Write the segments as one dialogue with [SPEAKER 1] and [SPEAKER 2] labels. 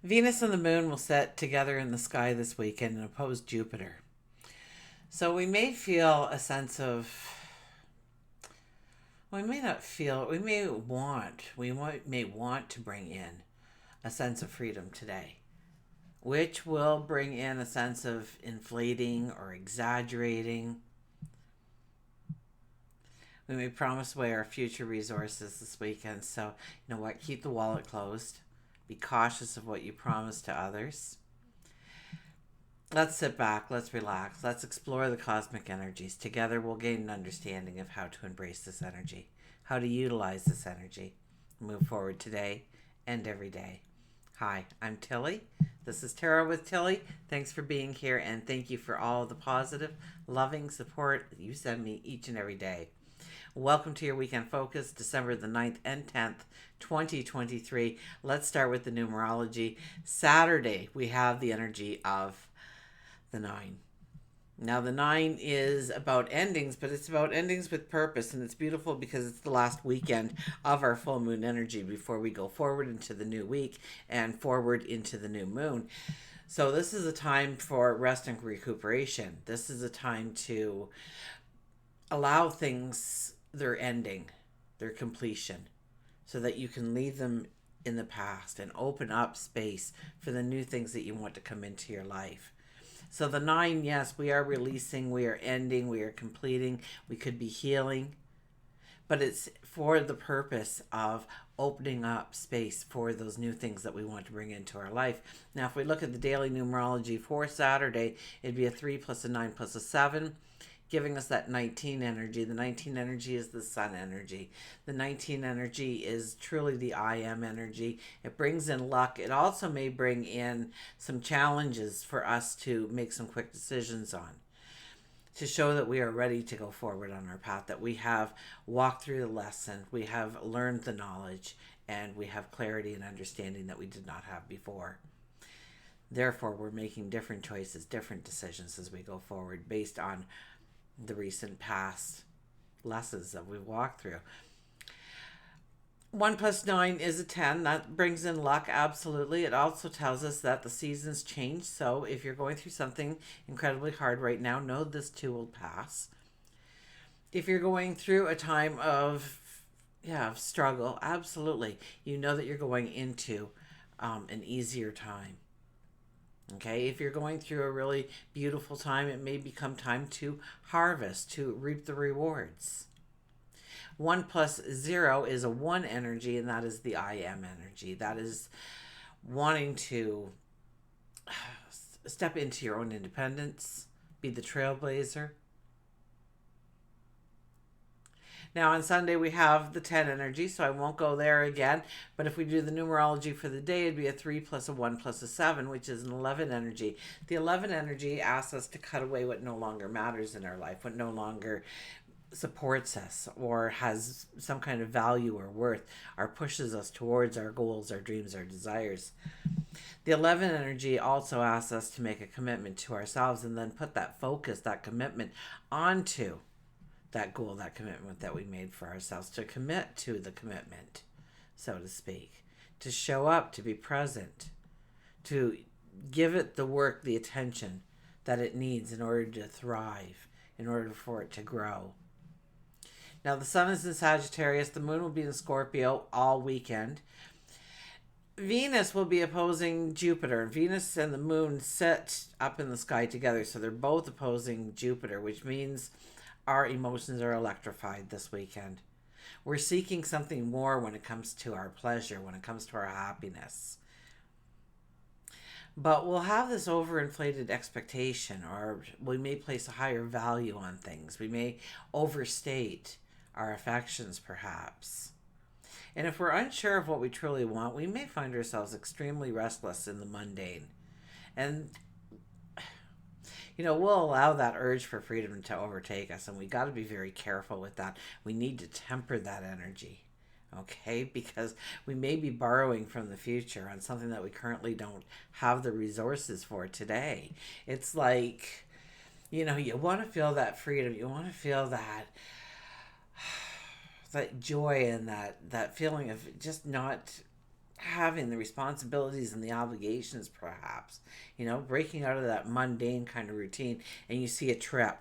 [SPEAKER 1] Venus and the moon will set together in the sky this weekend and oppose Jupiter. So we may feel a sense of, we may not feel, we may want to bring in a sense of freedom today, which will bring in a sense of inflating or exaggerating. We may promise away our future resources this weekend. So, you know what? Keep the wallet closed. Be cautious of what you promise to others. Let's sit back. Let's relax. Let's explore the cosmic energies. Together, we'll gain an understanding of how to embrace this energy, how to utilize this energy, move forward today and every day. Hi, I'm Tilly. This is Tarot with Tilly. Thanks for being here, and thank you for all the positive, loving support that you send me each and every day. Welcome to your weekend focus, December the 9th and 10th, 2023. Let's start with the numerology. Saturday, we have the energy of the 9. Now, the 9 is about endings, but it's about endings with purpose, and it's beautiful because it's the last weekend of our full moon energy before we go forward into the new week and forward into the new moon. So this is a time for rest and recuperation. This is a time to allow things their ending, their completion, so that you can leave them in the past and open up space for the new things that you want to come into your life. So the 9, yes, we are releasing, we are ending, we are completing, we could be healing, but it's for the purpose of opening up space for those new things that we want to bring into our life. Now, if we look at the daily numerology for Saturday, it'd be a 3 plus a 9 plus a 7, giving us that 19 energy. The 19 energy is the sun energy. The 19 energy is truly the I am energy. It brings in luck. It also may bring in some challenges for us to make some quick decisions on, to show that we are ready to go forward on our path, that we have walked through the lesson, we have learned the knowledge, and we have clarity and understanding that we did not have before. Therefore, we're making different choices, different decisions as we go forward based on the recent past lessons that we've walked through. 1 plus 9 is a 10. That brings in luck, absolutely. It also tells us that the seasons change. So if you're going through something incredibly hard right now, know this too will pass. If you're going through a time of struggle, absolutely. You know that you're going into an easier time. Okay, if you're going through a really beautiful time, it may become time to harvest, to reap the rewards. 1 plus 0 is a 1 energy, and that is the I am energy. That is wanting to step into your own independence, be the trailblazer. Now on Sunday we have the 10 energy, so I won't go there again. But if we do the numerology for the day, it'd be a 3 plus a 1 plus a 7, which is an 11 energy. The 11 energy asks us to cut away what no longer matters in our life, what no longer supports us or has some kind of value or worth, or pushes us towards our goals, our dreams, our desires. The 11 energy also asks us to make a commitment to ourselves and then put that focus, that commitment onto that goal, that commitment that we made for ourselves, to commit to the commitment, so to speak, to show up, to be present, to give it the work, the attention that it needs in order to thrive, in order for it to grow. Now the sun is in Sagittarius, the moon will be in Scorpio all weekend. Venus will be opposing Jupiter. Venus and the moon sit up in the sky together, so they're both opposing Jupiter, which means our emotions are electrified this weekend. We're seeking something more when it comes to our pleasure, when it comes to our happiness. But we'll have this overinflated expectation, or we may place a higher value on things. We may overstate our affections, perhaps. And if we're unsure of what we truly want, we may find ourselves extremely restless in the mundane. And we'll allow that urge for freedom to overtake us, and we got to be very careful with that. We need to temper that energy, okay? Because we may be borrowing from the future on something that we currently don't have the resources for today. It's like, you want to feel that freedom. You want to feel that joy and that feeling of just not having the responsibilities and the obligations, perhaps, breaking out of that mundane kind of routine, and you see a trip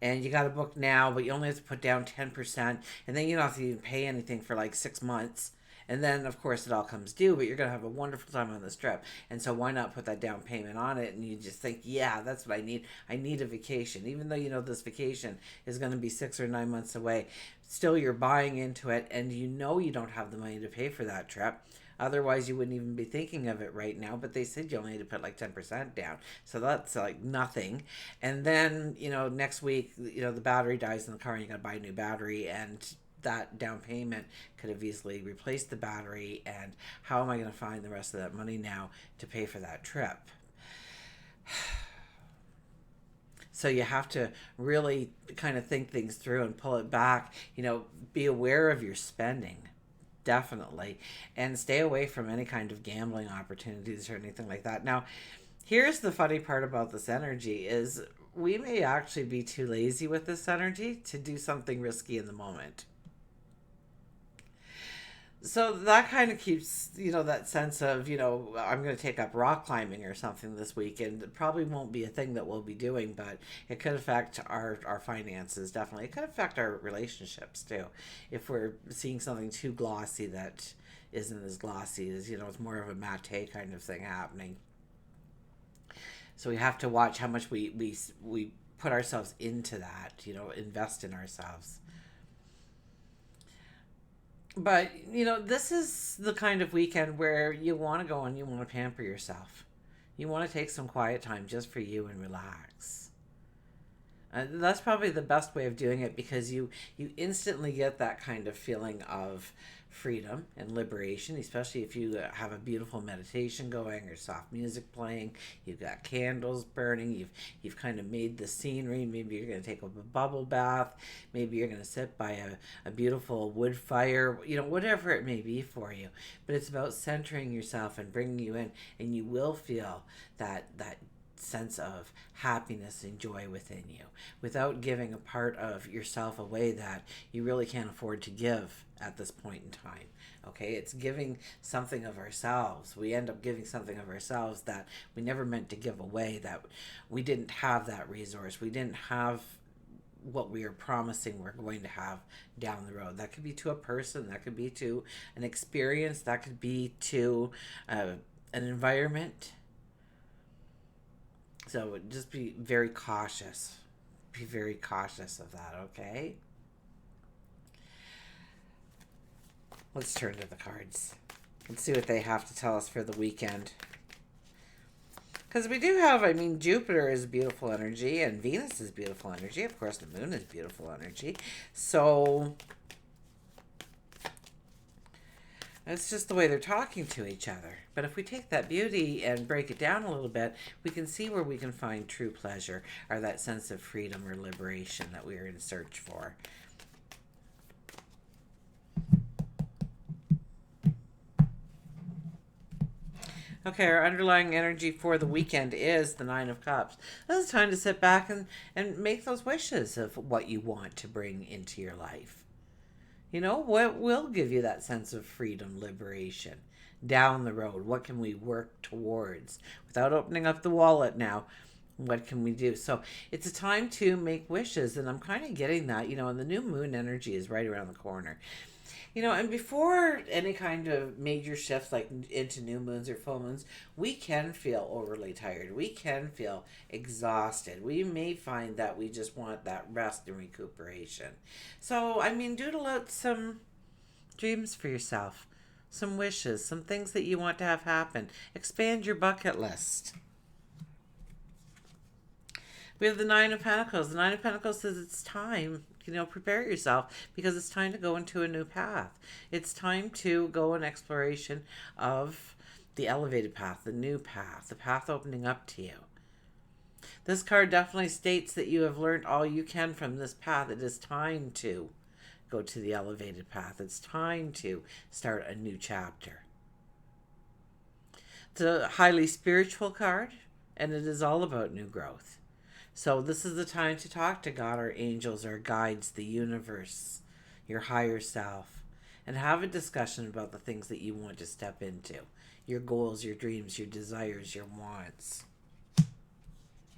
[SPEAKER 1] and you got to book now, but you only have to put down 10%, and then you don't have to even pay anything for like 6 months. And then, of course, it all comes due, but you're going to have a wonderful time on this trip. And so, why not put that down payment on it? And you just think, yeah, that's what I need. I need a vacation. Even though this vacation is going to be 6 or 9 months away, still you're buying into it, and you don't have the money to pay for that trip. Otherwise, you wouldn't even be thinking of it right now. But they said you only need to put like 10% down. So that's like nothing. And then, next week, the battery dies in the car and you got to buy a new battery. And that down payment could have easily replaced the battery. And how am I going to find the rest of that money now to pay for that trip? So you have to really kind of think things through and pull it back. Be aware of your spending. Definitely. And stay away from any kind of gambling opportunities or anything like that. Now, here's the funny part about this energy is we may actually be too lazy with this energy to do something risky in the moment. So that kind of keeps, that sense of, I'm going to take up rock climbing or something this weekend. It probably won't be a thing that we'll be doing, but it could affect our finances, definitely. It could affect our relationships, too. If we're seeing something too glossy that isn't as glossy as, it's more of a matte kind of thing happening. So we have to watch how much we put ourselves into that, invest in ourselves. But, this is the kind of weekend where you want to go and you want to pamper yourself. You want to take some quiet time just for you and relax. That's probably the best way of doing it because you instantly get that kind of feeling of freedom and liberation, especially if you have a beautiful meditation going or soft music playing. You've got candles burning. You've kind of made the scenery. Maybe you're going to take up a bubble bath. Maybe you're going to sit by a beautiful wood fire. Whatever it may be for you. But it's about centering yourself and bringing you in, and you will feel that sense of happiness and joy within you without giving a part of yourself away that you really can't afford to give at this point in time. Okay, it's giving something of ourselves. We end up giving something of ourselves that we never meant to give away, that we didn't have that resource. We didn't have what we are promising we're going to have down the road. That could be to a person, that could be to an experience, that could be to an environment. So just be very cautious. Be very cautious of that, okay? Let's turn to the cards. Let's see what they have to tell us for the weekend. Because we do have, Jupiter is beautiful energy and Venus is beautiful energy. Of course, the moon is beautiful energy. So it's just the way they're talking to each other. But if we take that beauty and break it down a little bit, we can see where we can find true pleasure or that sense of freedom or liberation that we are in search for. Okay, our underlying energy for the weekend is the Nine of Cups. This is time to sit back and make those wishes of what you want to bring into your life. What will give you that sense of freedom, liberation down the road? What can we work towards? Without opening up the wallet now, what can we do? So it's a time to make wishes, and I'm kind of getting that, and the new moon energy is right around the corner. And before any kind of major shifts like into new moons or full moons, we can feel overly tired. We can feel exhausted. We may find that we just want that rest and recuperation. So, doodle out some dreams for yourself, some wishes, some things that you want to have happen. Expand your bucket list. We have the Nine of Pentacles. The Nine of Pentacles says it's time. Prepare yourself because it's time to go into a new path. It's time to go in exploration of the elevated path, the new path, the path opening up to you. This card definitely states that you have learned all you can from this path. It is time to go to the elevated path. It's time to start a new chapter. It's a highly spiritual card, and it is all about new growth. So this is the time to talk to God, our angels, our guides, the universe, your higher self, and have a discussion about the things that you want to step into. Your goals, your dreams, your desires, your wants,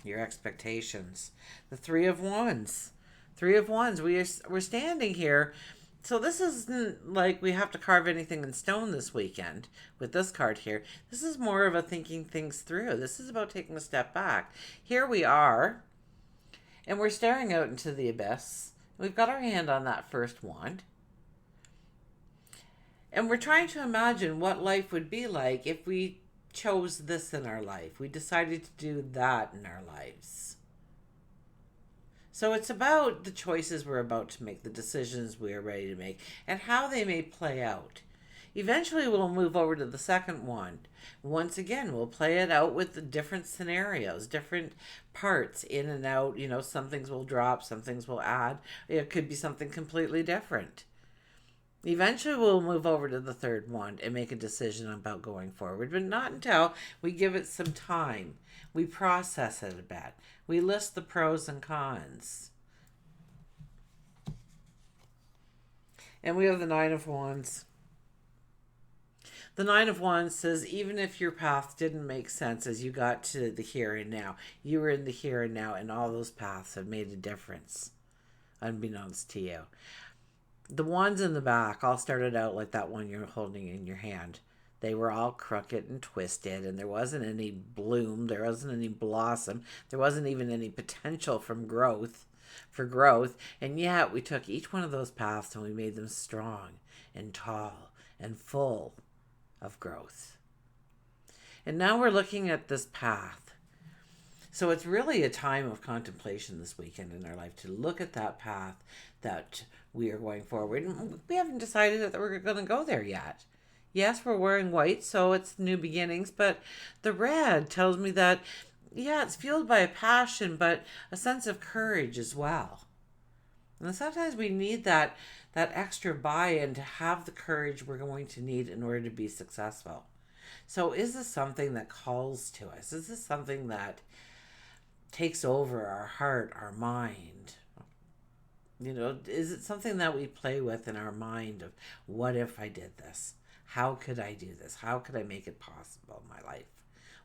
[SPEAKER 1] your expectations. The Three of Wands. Three of Wands. We're standing here. So this isn't like we have to carve anything in stone this weekend with this card here. This is more of a thinking things through. This is about taking a step back. Here we are, and we're staring out into the abyss. We've got our hand on that first wand. And we're trying to imagine what life would be like if we chose this in our life. We decided to do that in our lives. So it's about the choices we're about to make, the decisions we are ready to make, and how they may play out. Eventually, we'll move over to the second one. Once again, we'll play it out with the different scenarios, different parts in and out. You know, some things will drop, some things will add. It could be something completely different. Eventually, we'll move over to the third one and make a decision about going forward, but not until we give it some time. We process it a bit. We list the pros and cons. And we have the Nine of Wands. The Nine of Wands says, even if your path didn't make sense as you got to the here and now, you were in the here and now, and all those paths have made a difference, unbeknownst to you. The wands in the back all started out like that one you're holding in your hand. They were all crooked and twisted, and there wasn't any bloom, there wasn't any blossom, there wasn't even any potential for growth, and yet we took each one of those paths and we made them strong and tall and full of growth. And now we're looking at this path. So it's really a time of contemplation this weekend in our life to look at that path that we are going forward. And we haven't decided that we're going to go there yet. Yes, we're wearing white, so it's new beginnings, but the red tells me that, yeah, it's fueled by a passion, but a sense of courage as well. And sometimes we need that extra buy-in to have the courage we're going to need in order to be successful. So is this something that calls to us? Is this something that takes over our heart, our mind? You know, is it something that we play with in our mind of, what if I did this? How could I do this? How could I make it possible in my life?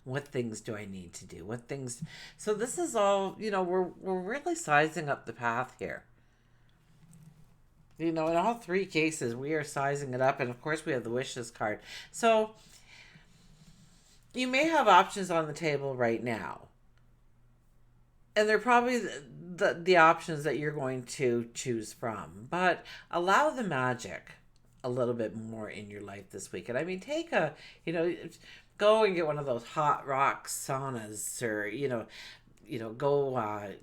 [SPEAKER 1] What things do I need to do? What things? So this is all, you know, we're really sizing up the path here. You know, in all three cases, we are sizing it up. And of course, we have the wishes card. So you may have options on the table right now. And they're probably the options that you're going to choose from. But allow the magic a little bit more in your life this weekend. I mean, go and get one of those hot rock saunas, or, go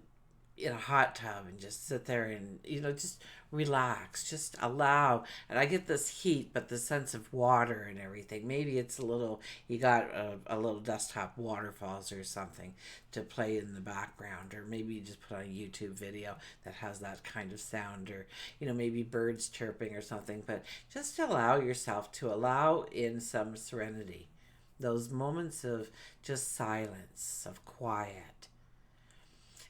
[SPEAKER 1] in a hot tub and just sit there and, just relax, just allow. And I get this heat, but the sense of water and everything. Maybe it's you got a little desktop waterfalls or something to play in the background, or maybe you just put on a YouTube video that has that kind of sound, or, maybe birds chirping or something. But just allow yourself to allow in some serenity, those moments of just silence, of quiet.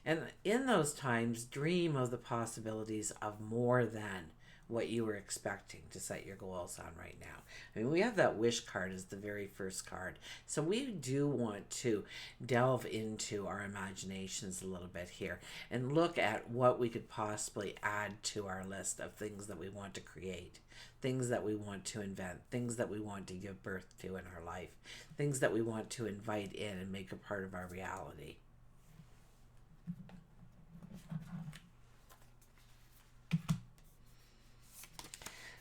[SPEAKER 1] And in those times, dream of the possibilities of more than what you were expecting to set your goals on right now. I mean, we have that wish card as the very first card. So we do want to delve into our imaginations a little bit here and look at what we could possibly add to our list of things that we want to create, things that we want to invent, things that we want to give birth to in our life, things that we want to invite in and make a part of our reality.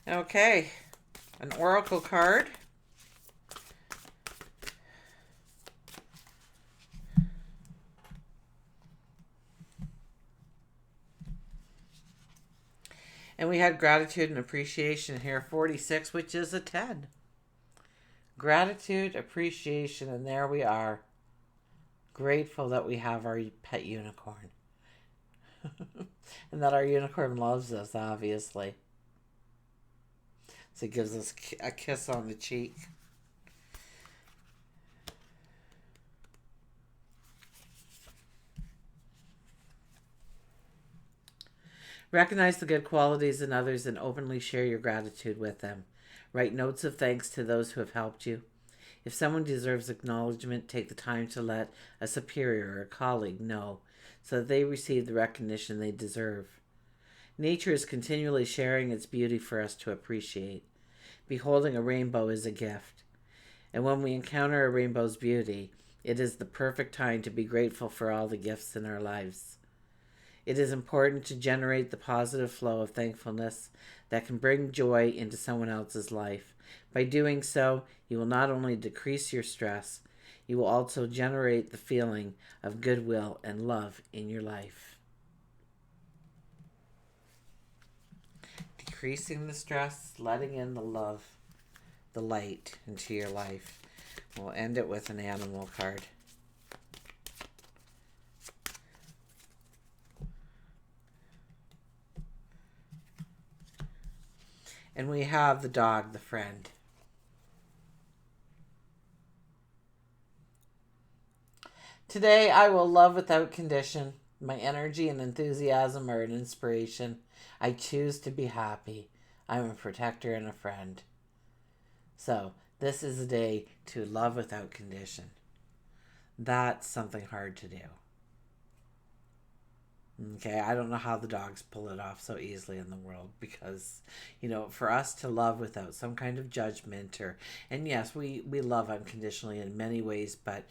[SPEAKER 1] Okay, an oracle card. And we had gratitude and appreciation here, 46, which is a 10. Gratitude, appreciation, and there we are. Grateful that we have our pet unicorn. And that our unicorn loves us, obviously. So it gives us a kiss on the cheek. Recognize the good qualities in others and openly share your gratitude with them. Write notes of thanks to those who have helped you. If someone deserves acknowledgement, take the time to let a superior or a colleague know so that they receive the recognition they deserve. Nature is continually sharing its beauty for us to appreciate. Beholding a rainbow is a gift. And when we encounter a rainbow's beauty, it is the perfect time to be grateful for all the gifts in our lives. It is important to generate the positive flow of thankfulness that can bring joy into someone else's life. By doing so, you will not only decrease your stress, you will also generate the feeling of goodwill and love in your life. Decreasing the stress, letting in the love, the light into your life. We'll end it with an animal card. And we have the dog, the friend. Today I will love without condition. My energy and enthusiasm are an inspiration. I choose to be happy. I'm a protector and a friend. So, this is a day to love without condition. That's something hard to do. Okay, I don't know how the dogs pull it off so easily in the world because, for us to love without some kind of judgment and yes, we love unconditionally in many ways, but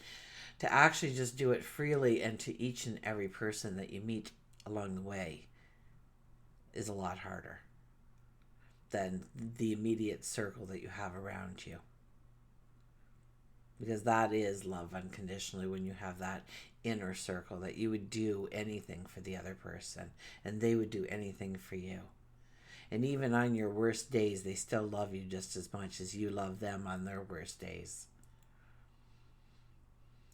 [SPEAKER 1] to actually just do it freely and to each and every person that you meet along the way is a lot harder than the immediate circle that you have around you. Because that is love unconditionally, when you have that inner circle that you would do anything for the other person and they would do anything for you. And even on your worst days, they still love you just as much as you love them on their worst days.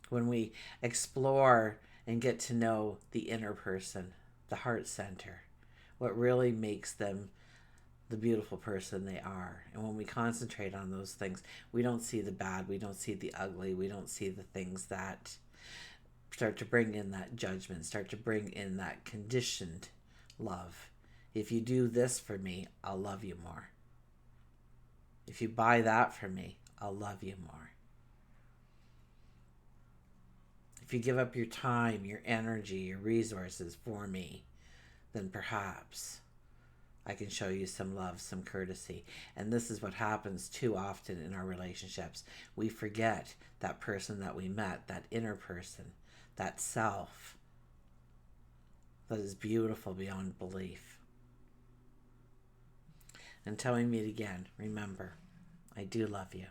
[SPEAKER 1] When we explore and get to know the inner person, the heart center, what really makes them the beautiful person they are. And when we concentrate on those things, we don't see the bad, we don't see the ugly, we don't see the things that start to bring in that judgment, start to bring in that conditioned love. If you do this for me, I'll love you more. If you buy that for me, I'll love you more. If you give up your time, your energy, your resources for me, then perhaps I can show you some love, some courtesy. And this is what happens too often in our relationships. We forget that person that we met, that inner person, that self that is beautiful beyond belief. Until we meet again, remember, I do love you.